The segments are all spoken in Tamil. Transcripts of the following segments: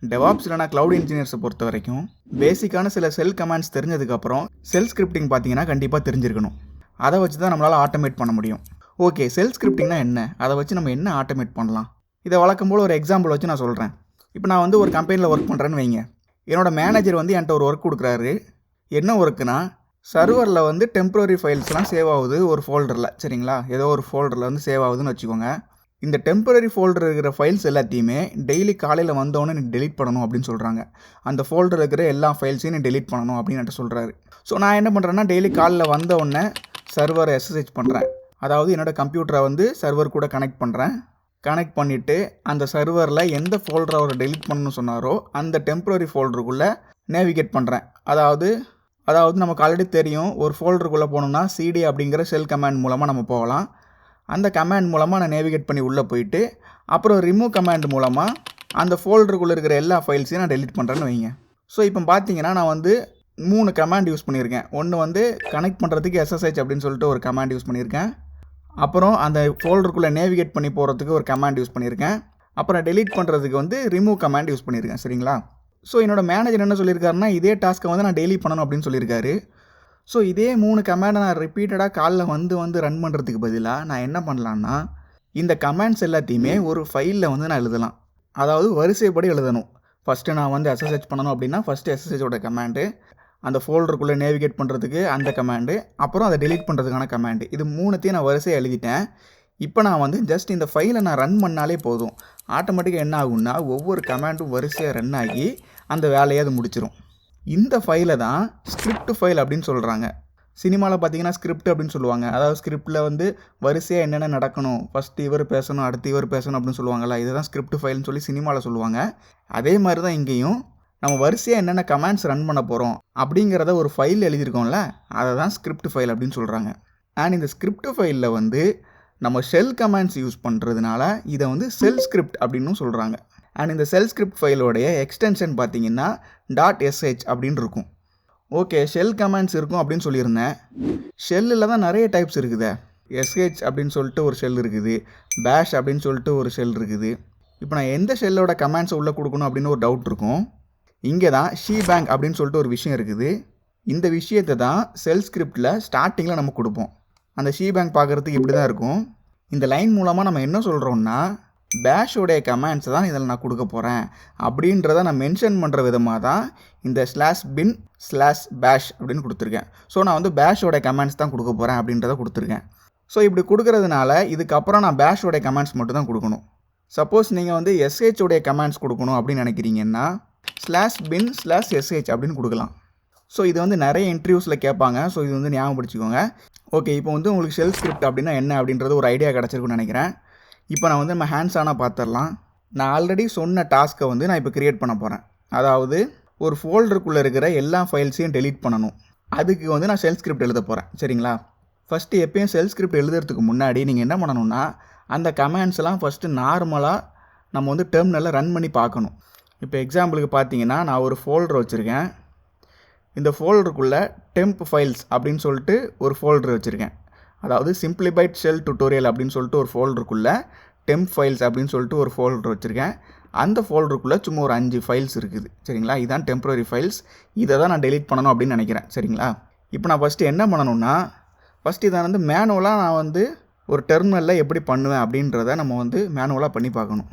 டெவாப்ஸ் இல்லைனா க்ளவுட் இன்ஜினியர்ஸை பொறுத்த வரைக்கும் பேசிக்கான சில செல் கமாண்ட்ஸ் தெரிஞ்சதுக்கப்புறம் செல் ஸ்கிரிப்டிங் பார்த்தீங்கன்னா கண்டிப்பாக தெரிஞ்சிருக்கணும். அதை வச்சு தான் நம்மளால் ஆட்டோமேட் பண்ண முடியும். ஓகே, செல் ஸ்கிரிப்டிங்னா என்ன, அதை வச்சு நம்ம என்ன ஆட்டோமேட் பண்ணலாம்? இதை வழக்கம் போல் ஒரு எக்ஸாம்பிள் வச்சு நான் சொல்கிறேன். இப்போ நான் வந்து ஒரு கம்பெனியில் ஒர்க் பண்ணுறேன்னு வைங்க. என்னோடய மேனேஜர் வந்து என்கிட்ட ஒரு ஒர்க் கொடுக்குறாரு. என்ன ஒர்க்குனா, சர்வரில் வந்து டெம்ப்ரரி ஃபைல்ஸ்லாம் சேவ் ஆகுது ஒரு ஃபோல்டரில். சரிங்களா, ஏதோ ஒரு ஃபோல்டரில் வந்து சேவ் ஆகுதுன்னு வச்சுக்கோங்க. இந்த டெம்பரரி ஃபோல்டர் இருக்கிற ஃபைல்ஸ் எல்லாத்தையுமே டெய்லி காலையில் வந்தோடனே நீ டெலிட் பண்ணணும் அப்படின்னு சொல்கிறாங்க. அந்த ஃபோல்டர் இருக்கிற எல்லா ஃபைல்ஸையும் நீ டெலிட் பண்ணணும் அப்படின்னு என்கிட்ட சொல்கிறாரு. ஸோ நான் என்ன பண்ணுறேன்னா, டெய்லி காலையில் வந்தோடனே சர்வரை எஸ்எஸ்ஹெச் பண்ணுறேன். அதாவது என்னோடய கம்ப்யூட்டரை வந்து சர்வர் கூட கனெக்ட் பண்ணுறேன். கனெக்ட் பண்ணிவிட்டு அந்த சர்வரில் எந்த ஃபோல்டரை அவர் டெலிட் பண்ணணும்னு சொன்னாரோ அந்த டெம்பரரி ஃபோல்டருக்குள்ளே நேவிகேட் பண்ணுறேன். அதாவது நமக்கு ஆல்ரெடி தெரியும், ஒரு ஃபோல்டருக்குள்ளே போகணுன்னா சிடி அப்படிங்கிற ஷெல் கமாண்ட் மூலமாக நம்ம போகலாம். அந்த கமாண்ட் மூலமாக நான் நேவிகேட் பண்ணி உள்ளே போயிட்டு அப்புறம் ரிமூவ் கமாண்ட் மூலமாக அந்த ஃபோல்டருக்குள்ளே இருக்கிற எல்லா ஃபைல்ஸையும் நான் டெலிட் பண்ணுறேன்னு வைங்க. ஸோ இப்போ பார்த்தீங்கன்னா நான் வந்து 3 கமாண்ட் யூஸ் பண்ணியிருக்கேன். ஒன்று வந்து கனெக்ட் பண்ணுறதுக்கு எஸ்எஸ்ஹெச் அப்படின்னு சொல்லிட்டு ஒரு கமாண்ட் யூஸ் பண்ணியிருக்கேன். அப்புறம் அந்த ஃபோல்டருக்குள்ளே நேவிகேட் பண்ணி போகிறதுக்கு ஒரு கமாண்ட் யூஸ் பண்ணியிருக்கேன். அப்புறம் டெலிட் பண்ணுறதுக்கு வந்து ரிமூவ் கமாண்ட் யூஸ் பண்ணியிருக்கேன். சரிங்களா? ஸோ என்னோடய மேனேஜர் என்ன சொல்லியிருக்காருன்னா, இதே டாஸ்க்கை வந்து நான் டெய்லி பண்ணணும் அப்படின்னு சொல்லியிருக்காரு. ஸோ இதே 3 கமாண்டை நான் ரிப்பீட்டடாக காலைல வந்து ரன் பண்ணுறதுக்கு பதிலாக நான் என்ன பண்ணலான்னா, இந்த கமாண்ட்ஸ் எல்லாத்தையுமே ஒரு ஃபைலில் வந்து நான் எழுதலாம். அதாவது வரிசைப்படி எழுதணும். ஃபஸ்ட்டு நான் வந்து எஸ்எஸ்ஹெச் பண்ணணும் அப்படின்னா ஃபஸ்ட்டு எஸ்எஸ்ஹெச்சோட கமாண்டு, அந்த ஃபோல்டருக்குள்ளே நேவிகேட் பண்ணுறதுக்கு அந்த கமாண்டு, அப்புறம் அதை டெலிட் பண்ணுறதுக்கான கமாண்டு. இது 3த்தையும் நான் வரிசையாக எழுதிட்டேன். இப்போ நான் வந்து ஜஸ்ட் இந்த ஃபைலை நான் ரன் பண்ணாலே போதும். ஆட்டோமேட்டிக்காக என்ன ஆகும்னா, ஒவ்வொரு கமாண்டும் வரிசையாக ரன் ஆகி அந்த வேலையை அது முடிச்சிடும். இந்த ஃபைலை தான் ஸ்கிரிப்ட் ஃபைல் அப்படின்னு சொல்கிறாங்க. சினிமாவில் பார்த்தீங்கன்னா ஸ்கிரிப்ட் அப்படின்னு சொல்லுவாங்க. அதாவது ஸ்கிரிப்டில் வந்து வரிசையாக என்னென்ன நடக்கணும், ஃபஸ்ட்டு இவர் பேசணும், அடுத்து இவர் பேசணும் அப்படின்னு சொல்லுவாங்கள்ல, இதுதான் ஸ்கிரிப்ட் ஃபைல்னு சொல்லி சினிமாவில் சொல்லுவாங்க. அதே மாதிரி தான் இங்கேயும் நம்ம வரிசையாக என்னென்ன கமாண்ட்ஸ் ரன் பண்ண போகிறோம் அப்படிங்கிறத ஒரு ஃபைல் எழுதியிருக்கோம்ல, அதை தான் ஸ்கிரிப்ட் ஃபைல் அப்படின்னு சொல்கிறாங்க. அண்ட் இந்த ஸ்கிரிப்ட் ஃபைலில் வந்து நம்ம ஷெல் கமாண்ட்ஸ் யூஸ் பண்ணுறதுனால இதை வந்து செல் ஸ்கிரிப்ட் அப்படின்னு சொல்கிறாங்க. அண்ட் இந்த செல் ஸ்கிரிப்ட் ஃபைலோடைய எக்ஸ்டென்ஷன் பார்த்தீங்கன்னா .sh அப்படின்னு இருக்கும். ஓகே, ஷெல் கமாண்ட்ஸ் இருக்கும் அப்படின்னு சொல்லியிருந்தேன். ஷெல்லில் தான் நிறைய டைப்ஸ் இருக்குது. sh அப்படின்னு சொல்லிட்டு ஒரு ஷெல் இருக்குது, பேஷ் அப்படின்னு சொல்லிட்டு ஒரு ஷெல் இருக்குது. இப்போ நான் எந்த ஷெல்லோட கமாண்ட்ஸை உள்ளே கொடுக்கணும் அப்படின்னு ஒரு டவுட் இருக்கும். இங்கே தான் ஷீபேங் அப்படின்னு சொல்லிட்டு ஒரு விஷயம் இருக்குது. இந்த விஷயத்தை தான் செல் ஸ்கிரிப்டில் ஸ்டார்டிங்கில் நம்ம கொடுப்போம். அந்த ஷீபேங் பார்க்குறதுக்கு இப்படி தான் இருக்கும். இந்த லைன் மூலமாக நம்ம என்ன சொல்கிறோம்னா, பேஷோடைய கமாண்ட்ஸை தான் இதில் நான் கொடுக்க போகிறேன் அப்படின்றத நான் மென்ஷன் பண்ணுற விதமாக தான் இந்த /bin/bash அப்படின்னு கொடுத்துருக்கேன். ஸோ நான் வந்து பேஷோடைய கமாண்ட்ஸ் தான் கொடுக்க போகிறேன் அப்படின்றத கொடுத்துருக்கேன். ஸோ இப்படி கொடுக்கறதுனால இதுக்கப்புறம் நான் பேஷோடைய கமாண்ட்ஸ் மட்டும் தான் கொடுக்கணும். சப்போஸ் நீங்கள் வந்து sh கமாண்ட்ஸ் கொடுக்கணும் அப்படின்னு நினைக்கிறீங்கன்னா /bin/sh அப்படின்னு கொடுக்கலாம். ஸோ இது வந்து நிறைய இன்டர்வியூஸில் கேட்பாங்க. ஸோ இது வந்து ஞாபகம் பிடிச்சிக்கோங்க. ஓகே, இப்போ வந்து உங்களுக்கு ஷெல் ஸ்கிரிப்ட் அப்படின்னா என்ன அப்படின்றது ஒரு ஐடியா கிடச்சிருக்குன்னு நினைக்கிறேன். இப்போ நான் வந்து நம்ம ஹேண்ட்ஸ் ஆனாக பார்த்துடலாம். நான் ஆல்ரெடி சொன்ன டாஸ்க்கை வந்து நான் இப்போ க்ரியேட் பண்ண போகிறேன். அதாவது ஒரு ஃபோல்டருக்குள்ளே இருக்கிற எல்லா ஃபைல்ஸையும் டெலீட் பண்ணணும். அதுக்கு வந்து நான் ஷெல் ஸ்கிரிப்ட் எழுத போகிறேன். சரிங்களா? ஃபஸ்ட்டு எப்பயும் ஷெல் ஸ்கிரிப்ட் எழுதுறதுக்கு முன்னாடி நீங்கள் என்ன பண்ணணும்னா, அந்த கமாண்ட்ஸ் எல்லாம் ஃபஸ்ட்டு நார்மலாக நம்ம வந்து டெர்மினலில் ரன் பண்ணி பார்க்கணும். இப்போ எக்ஸாம்பிளுக்கு பார்த்தீங்கன்னா, நான் ஒரு ஃபோல்டர் வச்சுருக்கேன். இந்த ஃபோல்டருக்குள்ளே டெம்ப் ஃபைல்ஸ் அப்படின்னு சொல்லிட்டு ஒரு ஃபோல்டர் வச்சுருக்கேன். அதாவது சிம்பிளிஃபைட் ஷெல் டுட்டோரியல் அப்படின்னு சொல்லிட்டு ஒரு ஃபோல்டருக்குள்ளே டெம்ப் ஃபைல்ஸ் அப்படின்னு சொல்லிட்டு ஒரு ஃபோல்டர் வச்சுருக்கேன். அந்த ஃபோல்டருக்குள்ளே சும்மா ஒரு 5 ஃபைல்ஸ் இருக்குது. சரிங்களா? இதுதான் டெம்பரரி ஃபைல்ஸ். இதை தான் நான் டெலீட் பண்ணணும் அப்படின்னு நினைக்கிறேன். சரிங்களா? இப்போ நான் ஃபஸ்ட்டு என்ன பண்ணணும்னா, ஃபஸ்ட்டு இதை வந்து மேனுவலாக நான் வந்து ஒரு டெர்மினலில் எப்படி பண்ணுவேன் அப்படின்றத நம்ம வந்து மேனுவலாக பண்ணி பார்க்கணும்.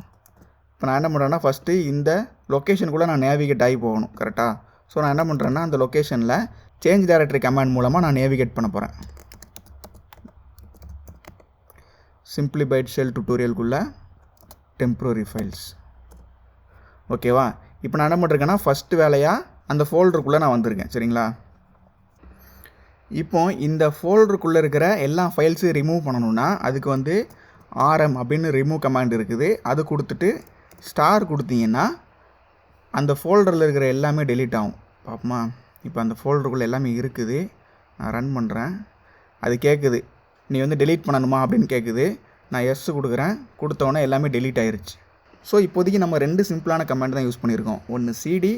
இப்போ நான் என்ன பண்ணுறேன்னா, ஃபஸ்ட்டு இந்த லொக்கேஷனுக்குள்ளே நான் நேவிகேட் ஆகி போகணும். கரெக்டாக? ஸோ நான் என்ன பண்ணுறேன்னா, அந்த லொக்கேஷனில் சேஞ்ச் டைரக்டரி கமாண்ட் மூலமாக நான் நேவிகேட் பண்ண போகிறேன். சிம்பிளிஃபைட் ஷெல் டுட்டோரியலுக்குள்ளே டெம்பரரி ஃபைல்ஸ். ஓகேவா? இப்போ நான் என்ன பண்ணுறேன்னா, ஃபஸ்ட்டு வேலையாக அந்த ஃபோல்டருக்குள்ளே நான் வந்திருக்கேன். சரிங்களா? இப்போ இந்த ஃபோல்டருக்குள்ளே இருக்கிற எல்லா ஃபைல்ஸையும் ரிமூவ் பண்ணணுன்னா அதுக்கு வந்து rm அப்படின்னு ரிமூவ் கமாண்ட் இருக்குது. அது கொடுத்துட்டு ஸ்டார் கொடுத்தீங்கன்னா அந்த ஃபோல்டரில் இருக்கிற எல்லாமே டெலீட் ஆகும். பாப்போமா? இப்போ அந்த ஃபோல்டருக்குள்ளே எல்லாமே இருக்குது. நான் ரன் பண்ணுறேன். அது கேட்குது, நீ வந்து டெலீட் பண்ணணுமா அப்படின்னு கேட்குது. நான் எஸ் கொடுக்குறேன். கொடுத்தோன்னே எல்லாமே டெலீட் ஆயிடுச்சு. ஸோ இப்போதைக்கு நம்ம 2 சிம்பிளான கமாண்ட் தான் யூஸ் பண்ணியிருக்கோம். ஒன்று சிடி,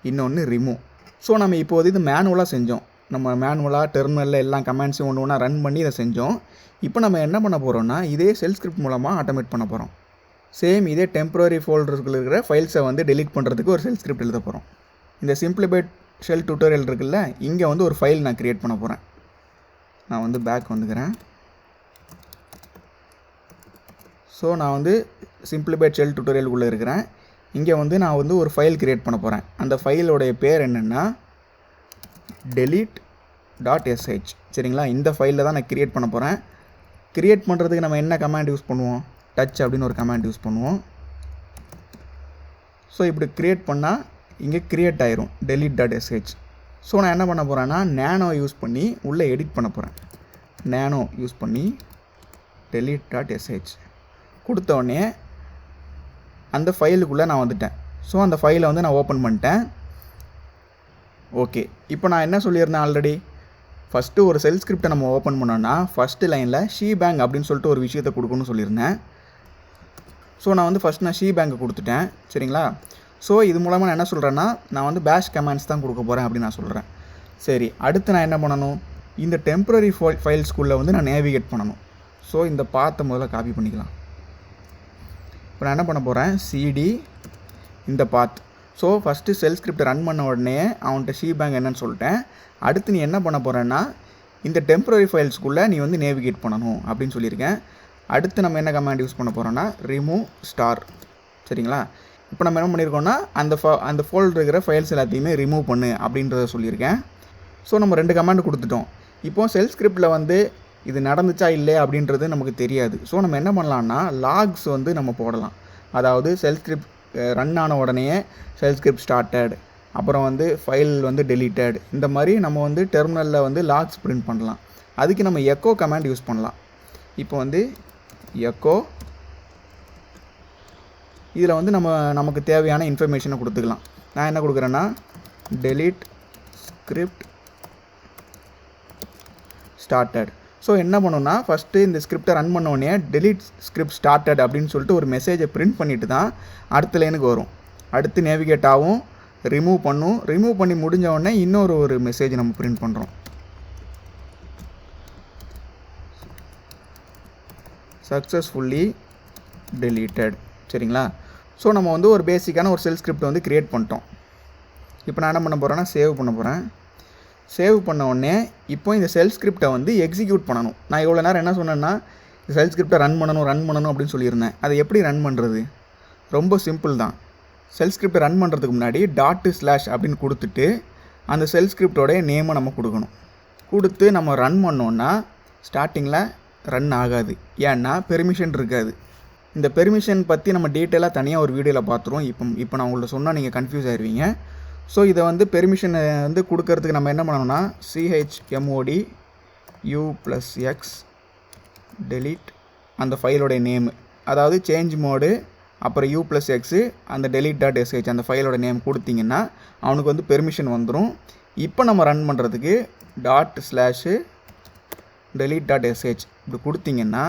இன்னொன்று ரிமூவ். ஸோ நம்ம இப்போது இது மேனுவலாக செஞ்சோம். நம்ம மேனுவலாக டெர்மினலில் எல்லா கமாண்ட்ஸையும் ஒன்று ஒன்றா ரன் பண்ணி இதை செஞ்சோம். இப்போ நம்ம என்ன பண்ண போகிறோம்னா, இதே ஷெல் ஸ்கிரிப்ட் மூலமாக ஆட்டோமேட் பண்ண போகிறோம். சேம் இதே டெம்பரரி ஃபோல்டருக்குள்ள இருக்கிற ஃபைல்ஸை வந்து டெலீட் பண்ணுறதுக்கு ஒரு ஷெல் ஸ்கிரிப்ட் எழுத போகிறோம். இந்த சிம்பிளிஃபைட் ஷெல் டியூட்டோரியல் இருக்குல்ல, இங்கே வந்து ஒரு ஃபைல் நான் க்ரியேட் பண்ண போகிறேன். நான் வந்து பேக் வந்துக்கிறேன். ஸோ நான் வந்து சிம்பிளிஃபைட் ஷெல் டியூட்டோரியலுக்குள்ளே இருக்கிறேன். இங்கே வந்து நான் வந்து ஒரு ஃபைல் க்ரியேட் பண்ண போகிறேன். அந்த ஃபைலோடைய பேர் என்னென்னா delete.sh. சரிங்களா, இந்த ஃபைலில் தான் நான் க்ரியேட் பண்ண போகிறேன். க்ரியேட் பண்ணுறதுக்கு நம்ம என்ன கமாண்ட் யூஸ் பண்ணுவோம்? டச் அப்படின்னு ஒரு கமாண்ட் யூஸ் பண்ணுவோம். ஸோ இப்படி க்ரியேட் பண்ணால் இங்கே க்ரியேட் ஆயிரும் delete.sh. ஸோ நான் என்ன பண்ண போகிறேன்னா நேனோ யூஸ் பண்ணி உள்ளே எடிட் பண்ண போகிறேன். நேனோ யூஸ் பண்ணி delete.sh கொடுத்தோடனே அந்த ஃபைலுக்குள்ளே நான் வந்துட்டேன். ஸோ அந்த ஃபைலை வந்து நான் ஓப்பன் பண்ணிட்டேன். ஓகே, இப்போ நான் என்ன சொல்லியிருந்தேன் ஆல்ரெடி, ஃபஸ்ட்டு ஒரு ஷெல் ஸ்கிரிப்டை நம்ம ஓப்பன் பண்ணோன்னா ஃபஸ்ட்டு லைனில் ஷீபேங் அப்படின்னு சொல்லிட்டு ஒரு விஷயத்தை கொடுக்கணும்னு சொல்லியிருந்தேன். ஸோ நான் வந்து ஃபஸ்ட் நான் ஷீபேங்கை கொடுத்துட்டேன். சரிங்களா, ஸோ இது மூலமாக நான் என்ன சொல்கிறேன்னா நான் வந்து பேஷ் கமாண்ட்ஸ் தான் கொடுக்க போகிறேன் அப்படின்னு நான் சொல்கிறேன். சரி, அடுத்து நான் என்ன பண்ணணும்? இந்த டெம்பரரி ஃபைல்ஸ்குள்ளே வந்து நான் நேவிகேட் பண்ணணும். ஸோ இந்த பாத்தை முதல்ல காப்பி பண்ணிக்கலாம். இப்போ நான் என்ன பண்ண போகிறேன், சிடி இந்த பாத். ஸோ ஃபஸ்ட்டு ஷெல் ஸ்கிரிப்டை ரன் பண்ண உடனே அவன்கிட்ட ஷீபேங் என்னன்னு சொல்லிட்டேன். அடுத்து நீ என்ன பண்ண போகிறேன்னா இந்த டெம்பரரி ஃபைல்ஸ்குள்ளே நீ வந்து நேவிகேட் பண்ணணும் அப்படின்னு சொல்லியிருக்கேன். அடுத்து நம்ம என்ன கமாண்ட் யூஸ் பண்ண போகிறோன்னா ரிமூவ் ஸ்டார். சரிங்களா, இப்போ நம்ம என்ன பண்ணியிருக்கோன்னா அந்த ஃபோல்டர் இருக்கிற ஃபைல்ஸ் எல்லாத்தையுமே ரிமூவ் பண்ணு அப்படின்றத சொல்லியிருக்கேன். ஸோ நம்ம 2 கமாண்ட் கொடுத்துட்டோம். இப்போது ஷெல் ஸ்கிரிப்டில் வந்து இது நடந்துச்சா இல்லை அப்படின்றது நமக்கு தெரியாது. ஸோ நம்ம என்ன பண்ணலான்னா லாக்ஸ் வந்து நம்ம போடலாம். அதாவது ஷெல் ஸ்கிரிப்ட் ரன் ஆன உடனே ஷெல் ஸ்கிரிப்ட் ஸ்டார்டட், அப்புறம் வந்து ஃபைல் வந்து டெலீட்டட், இந்த மாதிரி நம்ம வந்து டெர்மினலில் வந்து லாக்ஸ் பிரிண்ட் பண்ணலாம். அதுக்கு நம்ம எக்கோ கமாண்ட் யூஸ் பண்ணலாம். இப்போ வந்து எக்கோ இதில் வந்து நமக்கு தேவையான இன்ஃபர்மேஷனை கொடுத்துக்கலாம். நான் என்ன கொடுக்குறேன்னா delete script started. ஸோ என்ன பண்ணணும்னா ஃபஸ்ட்டு இந்த ஸ்கிரிப்டை ரன் பண்ணோடனே delete script started அப்படின்னு சொல்லிட்டு ஒரு மெசேஜை பிரிண்ட் பண்ணிவிட்டு தான் அடுத்த லைனுக்கு வரும். அடுத்து நேவிகேட் ஆகும், ரிமூவ் பண்ணி முடிஞ்ச உடனே இன்னொரு மெசேஜ் நம்ம பிரிண்ட் பண்ணுறோம். Successfully deleted. சரிங்களா, ஸோ நம்ம வந்து ஒரு பேசிக்கான ஒரு ஷெல் ஸ்கிரிப்ட் வந்து க்ரியேட் பண்ணிட்டோம். இப்போ நான் என்ன பண்ண போகிறேன்னா சேவ் பண்ண போகிறேன். சேவ் பண்ண உடனே இப்போ இந்த ஷெல் ஸ்கிரிப்டை வந்து எக்ஸிக்யூட் பண்ணணும். நான் இவ்வளோ நேரம் என்ன சொன்னேன்னா ஷெல் ஸ்கிரிப்டை ரன் பண்ணணும் அப்படின்னு சொல்லியிருந்தேன். அதை எப்படி ரன் பண்ணுறது? ரொம்ப சிம்பிள் தான். ஷெல் ஸ்கிரிப்டை ரன் பண்ணுறதுக்கு முன்னாடி ./ அப்படின்னு கொடுத்துட்டு அந்த ஷெல் ஸ்கிரிப்டோடைய நேமை நம்ம கொடுக்கணும். கொடுத்து நம்ம ரன் பண்ணோன்னா ஸ்டார்டிங்கில் ரன் ஆகாது. ஏன்னா பெர்மிஷன் இருக்காது. இந்த பெர்மிஷன் பற்றி நம்ம டீட்டெயிலாக தனியாக ஒரு வீடியோவில் பார்த்துருவோம். இப்போ நான் உங்கள்ட்ட சொன்னால் நீங்கள் கன்ஃபியூஸ் ஆயிடுவீங்க. ஸோ இதை வந்து பெர்மிஷனை வந்து கொடுக்கறதுக்கு நம்ம என்ன பண்ணணும்னா chmod u+x delete அந்த ஃபைலோடைய நேமு, அதாவது சேஞ்ச் மோடு அப்புறம் u+x அந்த delete.sh அந்த ஃபைலோட நேம் கொடுத்தீங்கன்னா அவனுக்கு வந்து பெர்மிஷன் வந்துடும். இப்போ நம்ம ரன் பண்ணுறதுக்கு ./delete.sh இப்படி கொடுத்தீங்கன்னா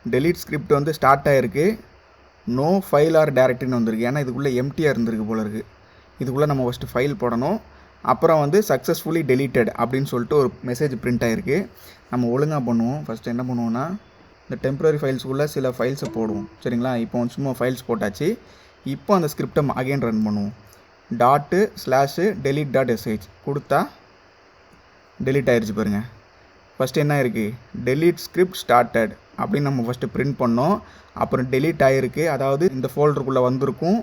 delete ஸ்கிரிப்ட் வந்து ஸ்டார்ட் ஆகிருக்கு. நோ ஃபைல் ஆர் டேரக்டரின்னு வந்திருக்கு. ஏன்னா இதுக்குள்ளே எம்டியாக இருந்திருக்கு போல இருக்குது. இதுக்குள்ளே நம்ம ஃபஸ்ட்டு ஃபைல் போடணும். அப்புறம் வந்து சக்ஸஸ்ஃபுல்லி டெலீட்டட் அப்படின்னு சொல்லிட்டு ஒரு மெசேஜ் பிரிண்ட் ஆகிருக்கு. நம்ம ஒழுங்காக பண்ணுவோம். ஃபஸ்ட்டு என்ன பண்ணுவோம்னா இந்த டெம்பரரி ஃபைல்ஸுக்குள்ளே சில ஃபைல்ஸை போடுவோம். சரிங்களா, இப்போ சும்மா ஃபைல்ஸ் போட்டாச்சு. இப்போ அந்த ஸ்கிரிப்டை அகைன் ரன் பண்ணுவோம். ./delete.sh கொடுத்தா டெலீட் ஆகிடுச்சு பாருங்கள். ஃபஸ்ட்டு என்ன இருக்குது, delete script started அப்படின்னு நம்ம ஃபஸ்ட்டு பிரிண்ட் பண்ணோம். அப்புறம் delete ஆகிருக்கு, அதாவது இந்த ஃபோல்டருக்குள்ளே வந்திருக்கும்.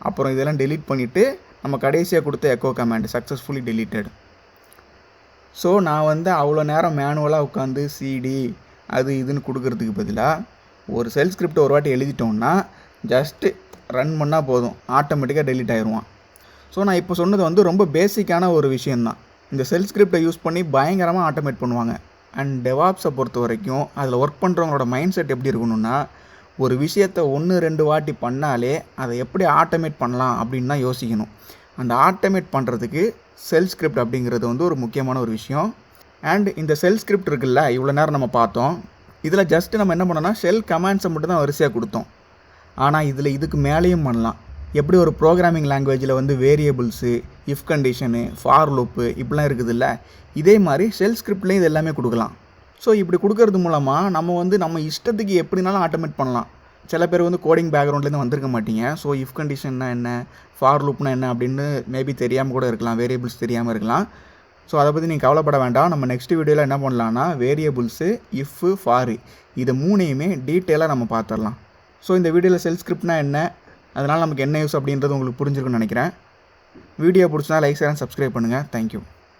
அப்புறம் இதெல்லாம் delete பண்ணிவிட்டு நம்ம கடைசியாக கொடுத்த echo command successfully deleted. So நான் வந்து அவ்வளோ நேரம் மேனுவலாக உட்காந்து சிடி அது இதுன்னு கொடுக்கறதுக்கு பதிலாக ஒரு ஷெல் ஸ்கிரிப்டை ஒரு வாட்டி எழுதிட்டோம்னா ஜஸ்ட்டு ரன் பண்ணால் போதும், ஆட்டோமேட்டிக்காக delete ஆயிடுவான். ஸோ நான் இப்போ சொன்னது வந்து ரொம்ப பேசிக்கான ஒரு விஷயந்தான். இந்த ஷெல் ஸ்கிரிப்டை யூஸ் பண்ணி பயங்கரமாக ஆட்டோமேட் பண்ணுவாங்க. அண்ட் டெவாப்ஸை பொறுத்த வரைக்கும் அதில் ஒர்க் பண்ணுறவங்களோட மைண்ட் செட் எப்படி இருக்கணும்னா ஒரு விஷயத்தை 1-2 வாட்டி பண்ணாலே அதை எப்படி ஆட்டோமேட் பண்ணலாம் அப்படின்னு தான் யோசிக்கணும். அந்த ஆட்டோமேட் பண்ணுறதுக்கு ஷெல் ஸ்கிரிப்ட் அப்படிங்கிறது வந்து ஒரு முக்கியமான ஒரு விஷயம். அண்ட் இந்த ஷெல் ஸ்கிரிப்ட் இருக்குல்ல, இவ்வளோ நேரம் நம்ம பார்த்தோம். இதில் ஜஸ்ட்டு நம்ம என்ன பண்ணோம்னா ஷெல் கமாண்ட்ஸை மட்டும் தான் வரிசையாக கொடுத்தோம். ஆனால் இதில் இதுக்கு மேலேயும் பண்ணலாம். எப்படி ஒரு ப்ரோக்ராமிங் லாங்குவேஜில் வந்து variables, if condition, for loop இப்படிலாம் இருக்குதுல்ல, இதே மாதிரி ஷெல் ஸ்கிரிப்ட்லேயும் இது எல்லாமே கொடுக்கலாம். ஸோ இப்படி கொடுக்கறது மூலமாக நம்ம இஷ்டத்துக்கு எப்படினாலும் ஆட்டோமேட் பண்ணலாம். சில பேர் கோடிங் பேக்ரவுண்ட்லேருந்து வந்திருக்க மாட்டீங்க. ஸோ இஃப் கண்டிஷன்னா என்ன, ஃபார் லூப்னா என்ன அப்படின்னு மேபி தெரியாமல் கூட இருக்கலாம், வேரியபிள்ஸ் தெரியாமல் இருக்கலாம். ஸோ அதை பற்றி நீங்கள் கவலைப்பட வேண்டாம். நம்ம நெக்ஸ்ட் வீடியோவில் என்ன பண்ணலான்னா வேரியபிள்ஸு, இஃப்பு, ஃபாரு இது 3யுமே டீட்டெயிலாக நம்ம பார்த்துடலாம். ஸோ இந்த வீடியோவில் ஷெல் ஸ்கிரிப்ட்னா என்ன, அதனால் நமக்கு என்ன யூஸ் அப்படின்றது உங்களுக்கு புரிஞ்சிருக்குன்னு நினைக்கிறேன். வீடியோ பிடிச்சினா லைக், ஷேர் அண்ட் சப்ஸ்கிரைப் பண்ணுங்கள். தேங்க்யூ.